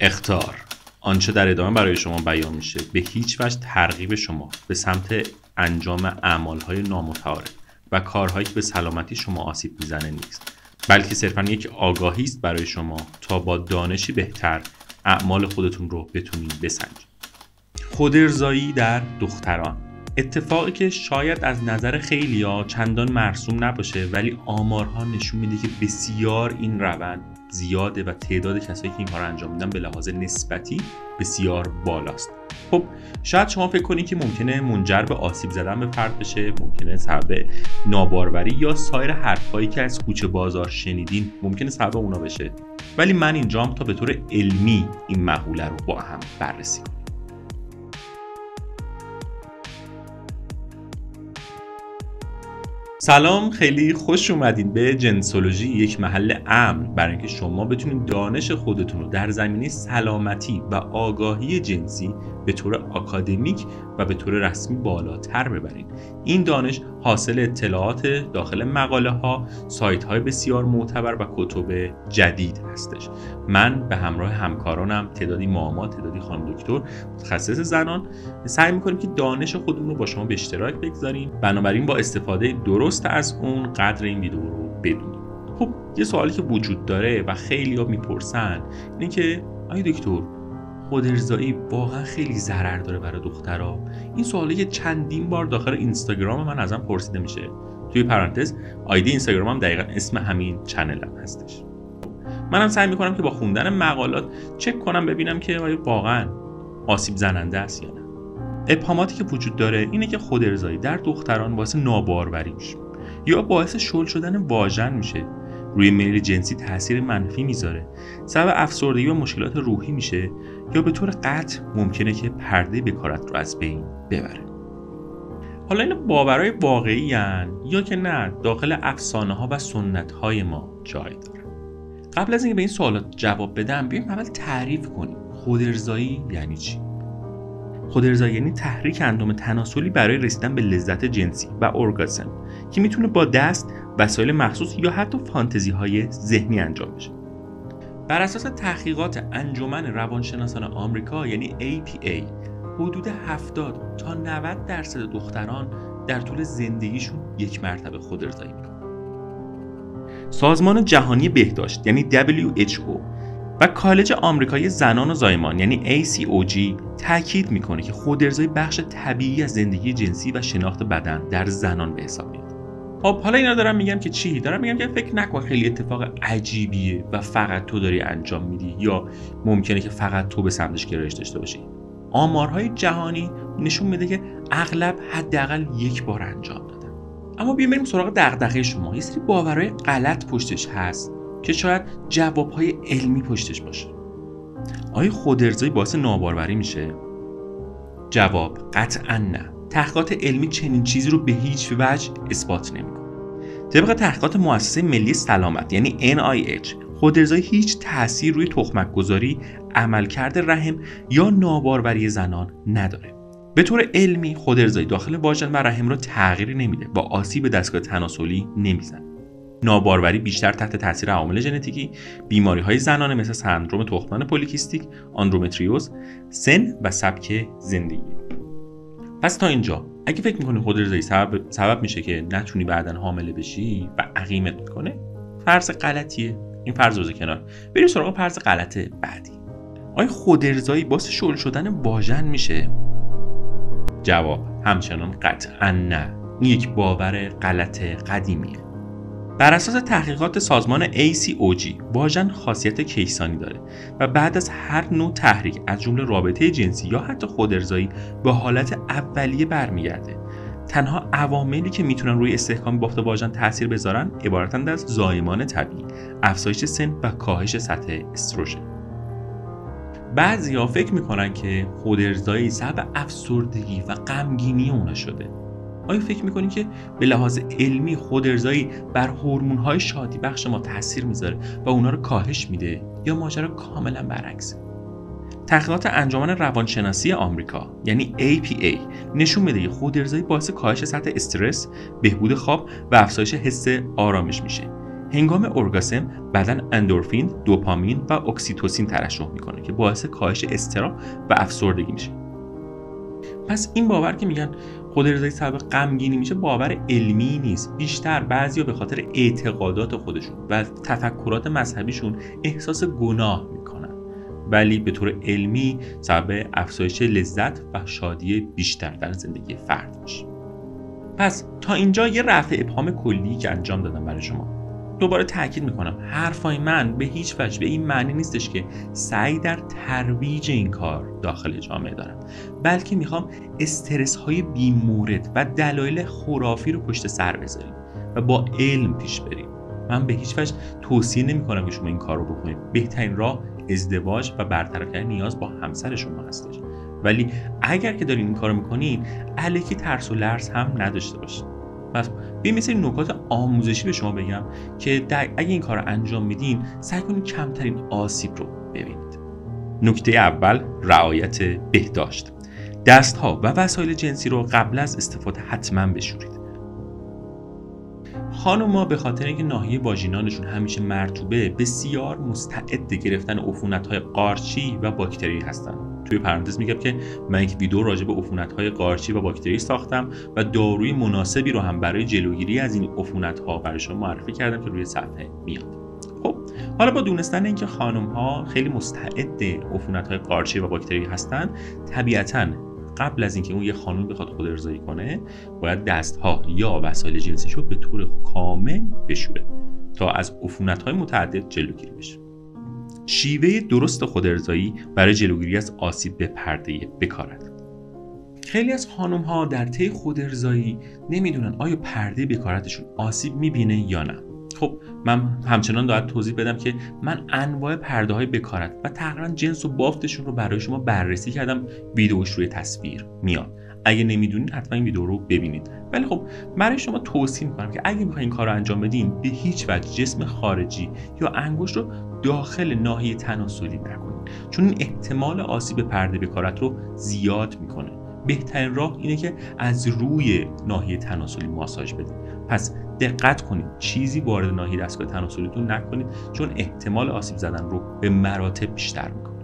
اخطار آنچه در ادامه برای شما بیان میشه به هیچ وجه ترغیب شما به سمت انجام اعمالهای نامتعارف و کارهایی که به سلامتی شما آسیب میزنه نیست، بلکه صرفاً یک آگاهی است برای شما تا با دانشی بهتر اعمال خودتون رو بتونید بسنجید. خودارضایی در دختران، اتفاقی که شاید از نظر خیلیا چندان مرسوم نباشه، ولی آمارها نشون میده که بسیار این روند زیاده و تعداد کسایی که این کار انجام میدن به لحاظ نسبتی بسیار بالاست. خب شاید شما فکر کنید که ممکنه منجر به آسیب زدن به فرد بشه، ممکنه سبب ناباروری یا سایر حرفایی که از کوچه بازار شنیدین ممکنه سبب اونا بشه، ولی من اینجام تا به طور علمی این مقوله رو با هم بررسی کنیم. سلام، خیلی خوش اومدین به جنسولوژی، یک محل امن برای اینکه شما بتونید دانش خودتون رو در زمینه سلامتی و آگاهی جنسی به طور آکادمیک و به طور رسمی بالاتر ببرین. این دانش حاصل اطلاعات داخل مقاله ها، سایت های بسیار معتبر و کتب جدید هستش. من به همراه همکارانم، تعدادی ماما، تعدادی خانم دکتر متخصص زنان، سعی میکنیم که دانش خودمون رو با شما به اشتراک بگذاریم. بنابراین با استفاده درست از اون قدر این ویدیو رو بدونید. خب یه سوالی که وجود داره و خیلی‌ها میپرسن اینه که آیا دکتر خودارضایی واقعا خیلی ضرر داره برای دخترها؟ این سوالی که چندین بار داخل اینستاگرام من ازم پرسیده میشه. توی پرانتز آیدی اینستاگرامم دقیقاً اسم همین چنلم هستش. منم سعی میکنم که با خوندن مقالات چک کنم ببینم که آیا واقعا آسیب زننده است یا نه. ابهاماتی که وجود داره اینه که خودارضایی در دختران باعث ناباروری میشه یا باعث شل شدن واژن میشه، روی میل جنسی تاثیر منفی میذاره، سبب افسردگی و مشکلات روحی میشه، یا به طور قطع ممکنه که پرده بکارت رو از بین ببره. حالا این باورهای واقعی هن یا که نه داخل افسانه ها و سنت های ما جای داره؟ قبل از اینکه به این سوالات جواب بدم بیایم اول تعریف کنیم خودارضایی یعنی چی. خودارضایی یعنی تحریک اندام تناسلی برای رسیدن به لذت جنسی و ارگازم که میتونه با دست، وسایل مخصوص یا حتی فانتزی های ذهنی انجام بشه. بر اساس تحقیقات انجمن روانشناسان آمریکا یعنی APA، حدود 70 تا 90% دختران در طول زندگیشون یک مرتبه خودارضایی میکنن. سازمان جهانی بهداشت یعنی WHO و کالج آمریکایی زنان و زایمان یعنی ACOG تاکید میکنه که خودارضایی بخش طبیعی از زندگی جنسی و شناخت بدن در زنان به حساب میاد. خب حالا اینا دارم میگم که چی؟ دارم میگم که فکر نکن خیلی اتفاق عجیبیه و فقط تو داری انجام میدی یا ممکنه که فقط تو به سمتش گرایش داشته باشی. آمارهای جهانی نشون میده که اغلب حداقل یک بار انجام دادن. اما بیایم بریم سراغ دغدغه شما. یه سری باورهای غلط پشتش هست که شاید جوابهای علمی پشتش باشه. آیا خودارضایی باعث ناباروری میشه؟ جواب قطعاً نه. تحقیقات علمی چنین چیزی رو به هیچ وجه اثبات نمیکنه. طبق تحقیقات مؤسسه ملی سلامت یعنی NIH، خودارضایی هیچ تأثیر روی تخمک گذاری، عملکرد رحم یا ناباروری زنان نداره. به طور علمی خودارضایی داخل واژن و رحم رو تغییری نمیده و آسیب دستگاه تناسلی نمیزنه. ناباروری بیشتر تحت تاثیر عوامل ژنتیکی، بیماری‌های زنانه مثل سندرم تخمدان پلیکیستیک، اندومتریوز، سن و سبک زندگی. پس تا اینجا اگه فکر می‌کنی خودارضایی سبب میشه که نتونی بعداً حامله بشی و عقیمت میکنه، فرض غلطیه. این فرض رو کنار، بریم سراغ فرض غلط بعدی. آیا خودارضایی باعث شل شدن واژن میشه؟ جواب همچنان قطعاً نه. این یک باور غلط قدیمیه. بر اساس تحقیقات سازمان ACOG، واژن خاصیت کیسانی داره و بعد از هر نوع تحریک از جمله رابطه جنسی یا حتی خودارضایی به حالت اولیه برمیگرده. تنها عواملی که میتونن روی استحکام بافت واژن تاثیر بذارن عبارتند از زایمان طبیعی، افزایش سن و کاهش سطح استروژن. بعضیا فکر میکنن که خودارضایی سبب افسردگی و غمگینی اونا شده. آیا فکر میکنین که به لحاظ علمی خودارضایی بر هورمون‌های شادی بخش ما تاثیر میذاره و اونا رو کاهش میده یا ماجرا کاملا برعکسه؟ تحقیقات انجمن روانشناسی آمریکا یعنی APA نشون میده که خودارضایی باعث کاهش سطح استرس، بهبود خواب و افزایش حس آرامش میشه. هنگام اورگاسم بدن اندورفین، دوپامین و اکسیتوسین ترشح میکنه که باعث کاهش اضطراب و افسردگی میشه. پس این باور که میگن خودارضایی سبب غمگینی میشه باور علمی نیست. بیشتر بعضیا به خاطر اعتقادات خودشون و تفکرات مذهبیشون احساس گناه میکنن، ولی به طور علمی سبب افزایش لذت و شادی بیشتر در زندگی فرد میشه. پس تا اینجا یه رفع ابهام کلی که انجام دادم برای شما. دوباره تاکید میکنم حرفای من به هیچ وجه به این معنی نیستش که سعی در ترویج این کار داخل جامعه دارم، بلکه میخوام استرس های بیمورد و دلایل خرافی رو پشت سر بذاریم و با علم پیش بریم. من به هیچ وجه توصیه نمیکنم که شما این کار رو بکنید. بهترین راه ازدواج و برطرف کردن نیاز با همسر شما هستش، ولی اگر که دارین این کار رو میکنین الکی ترس و لرز هم نداشته باشید. پس بیایم مثل نکات آموزشی به شما بگم که اگه این کار رو انجام میدین سعی کنید کمترین آسیب رو ببینید. نکته اول، رعایت بهداشت. دستها و وسایل جنسی رو قبل از استفاده حتما بشورید. خانوما به خاطر اینکه ناحیه واژینالشون همیشه مرطوبه بسیار مستعد گرفتن عفونت‌های قارچی و باکتری هستن. توی پرانتز میگم که من یک ویدیو راجع به عفونت‌های قارچی و باکتری ساختم و داروی مناسبی رو هم برای جلوگیری از این عفونت‌ها برای شما معرفی کردم که روی صفحه میاد. خب حالا با دونستن اینکه خانم‌ها خیلی مستعد عفونت‌های قارچی و باکتری هستن، طبیعتاً قبل از اینکه اون یه خانم بخواد خودارضایی کنه باید دستها یا وسایل جنسیشو به طور کامل بشوره تا از عفونت‌های متعدد جلوگیری بشه. شیوه درست خودارضایی برای جلوگیری از آسیب به پرده بکارت. خیلی از خانم‌ها در طی خودارضایی نمیدونن آیا پرده بکارتشون آسیب میبینه یا نه. خب من همچنان باید توضیح بدم که من انواع پرده‌های بکارت و تقریبا جنس و بافتشون رو برای شما بررسی کردم، ویدیوش روی تصویر میاد. اگه نمیدونین حتما این ویدیو رو ببینید. ولی خب برای شما توصیه میکنم که اگه میخواین این کار رو انجام بدین به هیچ وجه جسم خارجی یا انگشت رو داخل ناحیه تناسلی نکنید، چون این احتمال آسیب پرده بکارت رو زیاد میکنه. بهترین راه اینه که از روی ناحیه تناسلی ماساژ بدید. پس دقت کنید چیزی وارد ناحیه دستگاه تناسلیتون نکنید، چون احتمال آسیب زدن رو به مراتب بیشتر میکنه.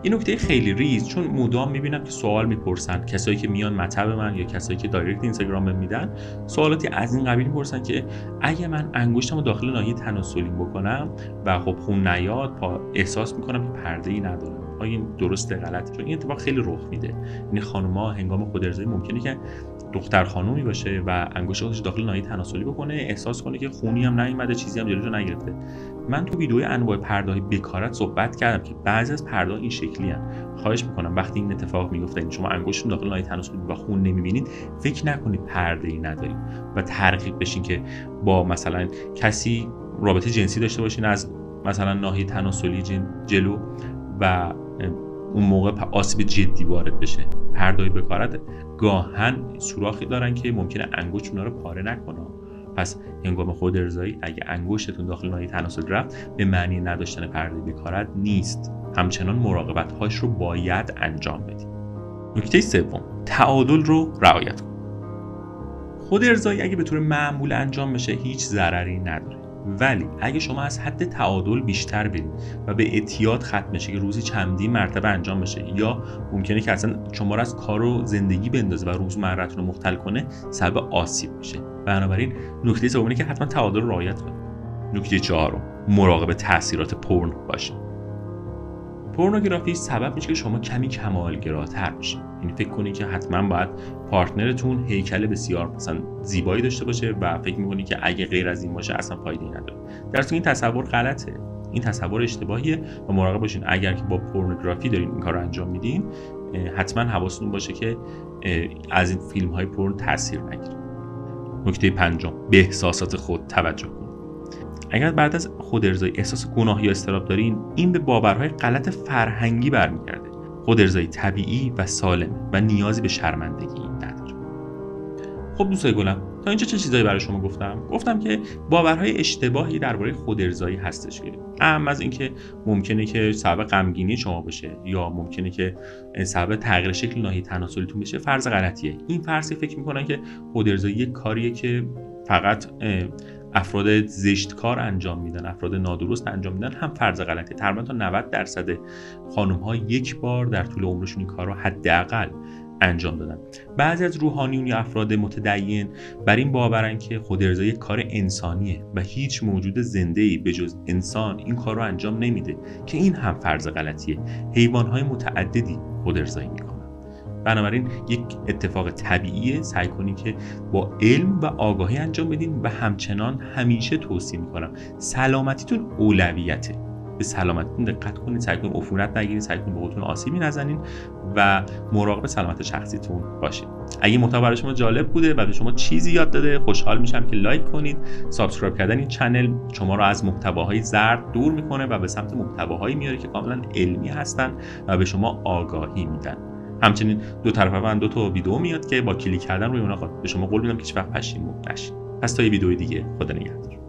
این نکته خیلی ریز، چون مدام میبینم که سوال میپرسن کسایی که میان مطب من یا کسایی که دایرکت اینستاگرام بهم میدن، سوالاتی از این قبیل میپرسن که اگه من انگشتمو داخل ناحیه تناسلی بکنم و خب خون نیاد احساس میکنم که پرده‌ای ندارم. آیا این درسته غلطه؟ چون این اتفاق خیلی رخ میده. یعنی خانم‌ها هنگام خودارضایی ممکنه که دختر خانومی باشه و انگشت خودش داخل ناحیه تناسلی بکنه، احساس کنه که خونی هم نیومده، چیزی هم جلوشو نگرفته. من تو ویدیوی انواع پرده‌های بکارت صحبت کردم که بعضی از پرده‌ها این شکلی ان. خواهش میکنم وقتی این اتفاق میفته، این شما انگشتتون داخل ناحیه تناسلی و خون نمیبینید، فکر نکنید پرده‌ای ندارید و ترغیب بشین که با مثلا کسی رابطه جنسی داشته باشین از مثلا ناحیه تناسلی جلو و اون موقع آسیب جدی وارد بشه. پرده‌های بکارت گاهن سوراخی دارن که ممکنه انگشت اونا رو پاره نکنه. پس هنگام خودارضایی اگه انگشتتون داخل ناحیه تناسل رفت به معنی نداشتن پرده بکارت نیست. همچنان مراقبت‌هاش رو باید انجام بدید. نکته سوم، تعادل رو رعایت کنید. خودارضایی اگه به طور معمول انجام بشه هیچ ضرری نداره، ولی اگه شما از حد تعادل بیشتر برید و به اعتیاد ختم بشه که روزی چندین مرتبه انجام بشه، یا ممکنه که اصلا شما رو از کار و زندگی بندازه و روزمره‌تون رو مختل کنه، سبب آسیب میشه. بنابراین نکته سوم اینه که حتما تعادل رو رعایت کنید. نکته چهارم، مراقب تاثیرات پورن باشید. پورنوگرافی سبب میشه که شما کمی کمالگراتر بشید. یعنی فکر کنید که حتما باید پارتنرتون هیکل بسیار مثلا زیبایی داشته باشه و فکر میکنید که اگه غیر از این باشه اصلا فایده‌ای نداره. در صورتی این تصور غلطه. این تصور اشتباهیه و مراقب باشین اگر که با پورنوگرافی دارین این کار رو انجام میدین، حتما حواستون باشه که از این فیلم های پورن تاثیر نگیرید. نکته پنجم، به احساسات خود توجه کنید. اگر بعد از خودارضایی احساس گناه یا اضطراب دارین، این به باورهای غلط فرهنگی برمیگرده. خودارضایی طبیعی و سالمه و نیازی به شرمندگی نداره. خب دوستای گلم، تا اینجا چه چیزایی برای شما گفتم که باورهای اشتباهی درباره خودارضایی هستش که اهم از اینکه ممکنه که سبب غمگینی شما بشه یا ممکنه که سبب تغییر شکل ناحیه تناسلیتون بشه، فرض غلطیه. این فرضی فکر میکنن که خودارضایی یک کاریه که فقط افراد زشت کار انجام میدن، افراد نادرست انجام میدن، هم فرض غلطه. تقریبا تا 90% خانم‌ها یک بار در طول عمرشون این کار رو حداقل انجام دادن. بعضی از روحانیون یا افراد متدین بر این باورن که خودارضایی کار انسانیه و هیچ موجود زنده‌ای به جز انسان این کار رو انجام نمیده، که این هم فرض غلطیه. حیوان‌های متعددی خودارضایی میکنن. بنابراین یک اتفاق طبیعیه، سعی کنید که با علم و آگاهی انجام بدین و همچنان همیشه توصیه میکنم سلامتیتون اولویته. به سلامتیتون دقت کنید، سعی کنید عفونت نگیرید، سعی کنید به خودتون آسیبی نزنین و مراقب سلامت شخصیتون باشید. اگه محتوا برای شما جالب بوده و به شما چیزی یاد داده، خوشحال میشم که لایک کنید. سابسکرایب کردن این چنل شما رو از محتواهای زرد دور میکنه و به سمت محتواهایی میاره که کاملا علمی هستن و به شما آگاهی میدن. همچنین دو طرفه من 2 تا ویدیو میاد که با کلیک کردن روی اونها به شما قول میدم که هیچ وقت پشیمون نشید. پس تا یه ویدیو دیگه، خدا نگهدار.